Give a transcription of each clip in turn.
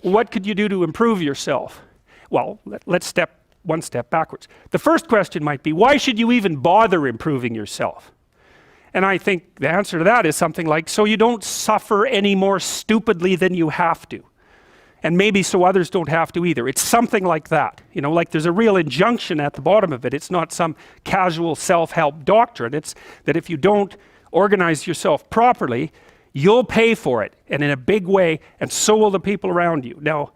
what could you do to improve yourself? Well, let's step one step backwards. The first question might be, why should you even bother improving yourself? And I think the answer to that is something like, so you don't suffer any more stupidly than you have to. And maybe so others don't have to either. It's something like that. You know, like there's a real injunction at the bottom of it. It's not some casual self-help doctrine. It's that if you don't organize yourself properly, you'll pay for it, and in a big way, and so will the people around you. Now,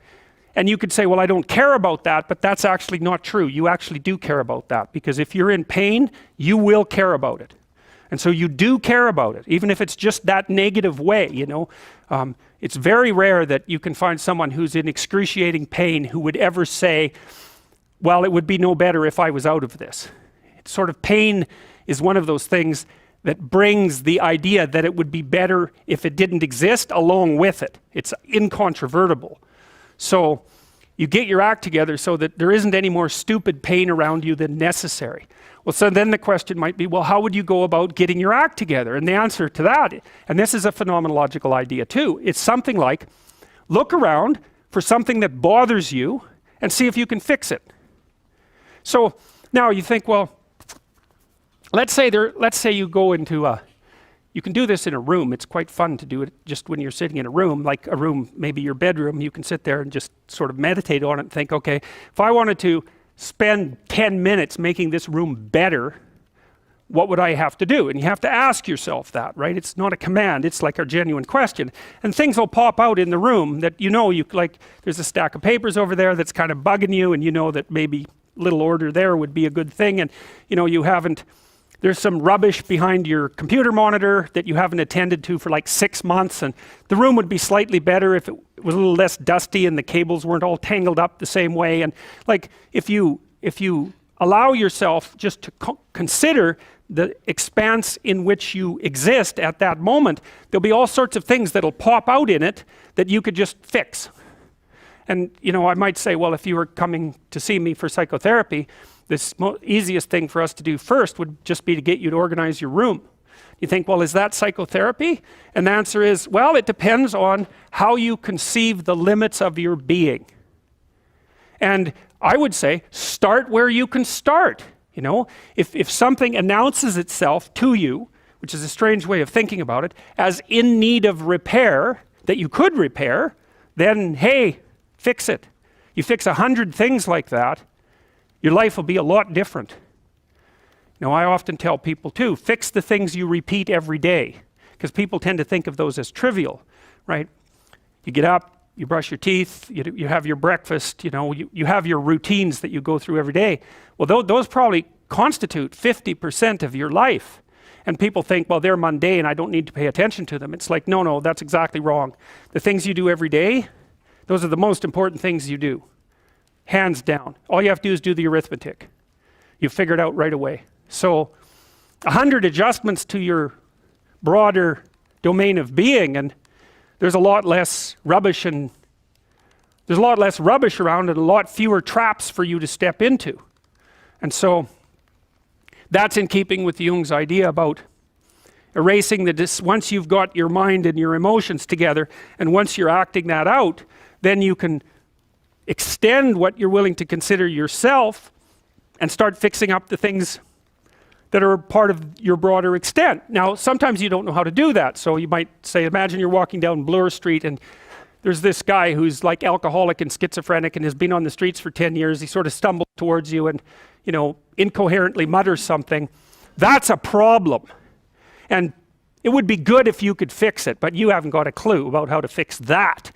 and you could say, well, I don't care about that, but that's actually not true. You actually do care about that, because if you're in pain, you will care about it. And so you do care about it, even if it's just that negative way, you know. It's very rare that you can find someone who's in excruciating pain who would ever say, well, it would be no better if I was out of this. It's sort of pain is one of those things that brings the idea that it would be better if it didn't exist along with it. It's incontrovertible. So you get your act together so that there isn't any more stupid pain around you than necessary. Well, so then the question might be, well, how would you go about getting your act together? And the answer to that, and this is a phenomenological idea too, it's something like, look around for something that bothers you and see if you can fix it. So now you think, well, let's say you go into you can do this in a room. It's quite fun to do it just when you're sitting in a room, like a room, maybe your bedroom. You can sit there and just sort of meditate on it and think, okay, if I wanted to spend 10 minutes making this room better, what would I have to do? And you have to ask yourself that, right? It's not a command, it's like a genuine question. And things will pop out in the room that you know, like there's a stack of papers over there that's kind of bugging you, and you know that maybe little order there would be a good thing, and you know, there's some rubbish behind your computer monitor that you haven't attended to for like 6 months, and the room would be slightly better if it was a little less dusty and the cables weren't all tangled up the same way. And like if you allow yourself just to consider the expanse in which you exist at that moment, there'll be all sorts of things that'll pop out in it that you could just fix. And you know, I might say, well, if you were coming to see me for psychotherapy, the easiest thing for us to do first would just be to get you to organize your room. You think, well, is that psychotherapy? And the answer is, well, it depends on how you conceive the limits of your being. And I would say, start where you can start. You know, if something announces itself to you, which is a strange way of thinking about it, as in need of repair, that you could repair, then hey, fix it. You fix 100 things like that, your life will be a lot different. Now, I often tell people too, fix the things you repeat every day, because people tend to think of those as trivial, right? You get up, you brush your teeth, you have your breakfast, you know, you have your routines that you go through every day. Well, those probably constitute 50% of your life. And people think, well, they're mundane, I don't need to pay attention to them. It's like, no, that's exactly wrong. The things you do every day, those are the most important things you do. Hands down. All you have to do is do the arithmetic. You figure it out right away. So 100 adjustments to your broader domain of being, and there's a lot less rubbish around, and a lot fewer traps for you to step into. And so that's in keeping with Jung's idea about erasing once you've got your mind and your emotions together, and once you're acting that out, then you can extend what you're willing to consider yourself and start fixing up the things that are part of your broader extent. Now, sometimes you don't know how to do that. So you might say, imagine you're walking down Bloor Street and there's this guy who's like alcoholic and schizophrenic and has been on the streets for 10 years. He sort of stumbles towards you and, you know, incoherently mutters something. That's a problem. And it would be good if you could fix it, but you haven't got a clue about how to fix that.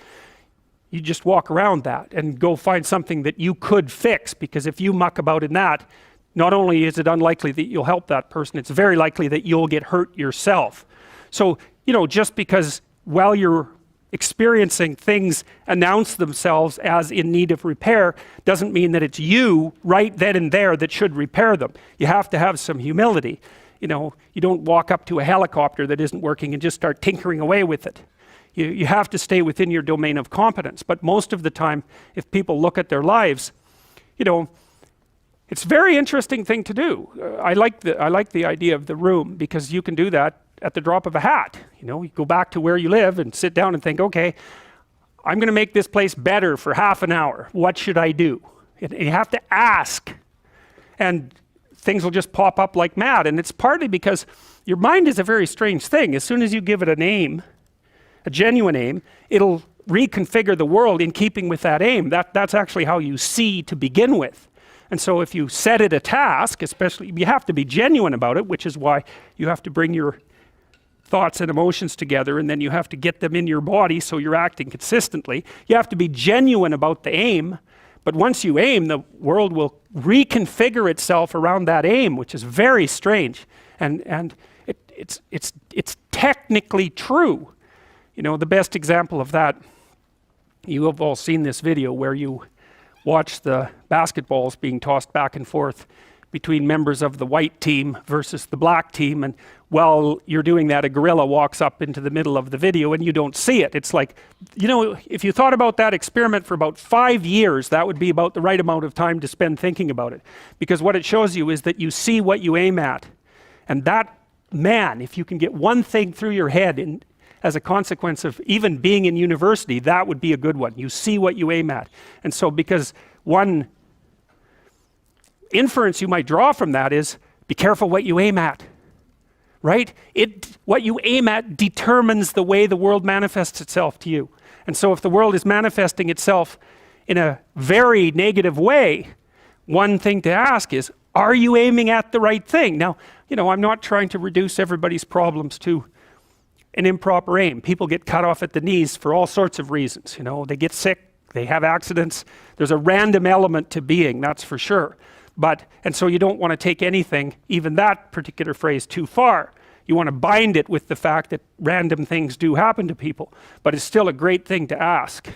You just walk around that and go find something that you could fix, because if you muck about in that, not only is it unlikely that you'll help that person, it's very likely that you'll get hurt yourself. So, you know, just because while you're experiencing things announce themselves as in need of repair doesn't mean that it's you right then and there that should repair them. You have to have some humility. You know, you don't walk up to a helicopter that isn't working and just start tinkering away with it. You have to stay within your domain of competence. But most of the time, if people look at their lives, you know, it's a very interesting thing to do. I like the idea of the room, because you can do that at the drop of a hat. You know, you go back to where you live and sit down and think, okay, I'm going to make this place better for half an hour. What should I do? And you have to ask. And things will just pop up like mad. And it's partly because your mind is a very strange thing. As soon as you give it a name, a genuine aim, it'll reconfigure the world in keeping with that aim. That's actually how you see to begin with. And so if you set it a task, especially, you have to be genuine about it, which is why you have to bring your thoughts and emotions together, and then you have to get them in your body so you're acting consistently. You have to be genuine about the aim, but once you aim, the world will reconfigure itself around that aim, which is very strange. And it's technically true. You know, the best example of that, you have all seen this video where you watch the basketballs being tossed back and forth between members of the white team versus the black team, and while you're doing that, a gorilla walks up into the middle of the video and you don't see it. It's like, you know, if you thought about that experiment for about 5 years, that would be about the right amount of time to spend thinking about it. Because what it shows you is that you see what you aim at. And that, man, if you can get one thing through your head as a consequence of even being in university, that would be a good one. You see what you aim at. And so because one inference you might draw from that is, be careful what you aim at, right? What you aim at determines the way the world manifests itself to you. And so if the world is manifesting itself in a very negative way, one thing to ask is, are you aiming at the right thing? Now, you know, I'm not trying to reduce everybody's problems to an improper aim. People get cut off at the knees for all sorts of reasons. You know, they get sick, they have accidents. There's a random element to being, that's for sure. And so you don't want to take anything, even that particular phrase, too far. You want to bind it with the fact that random things do happen to people, but it's still a great thing to ask.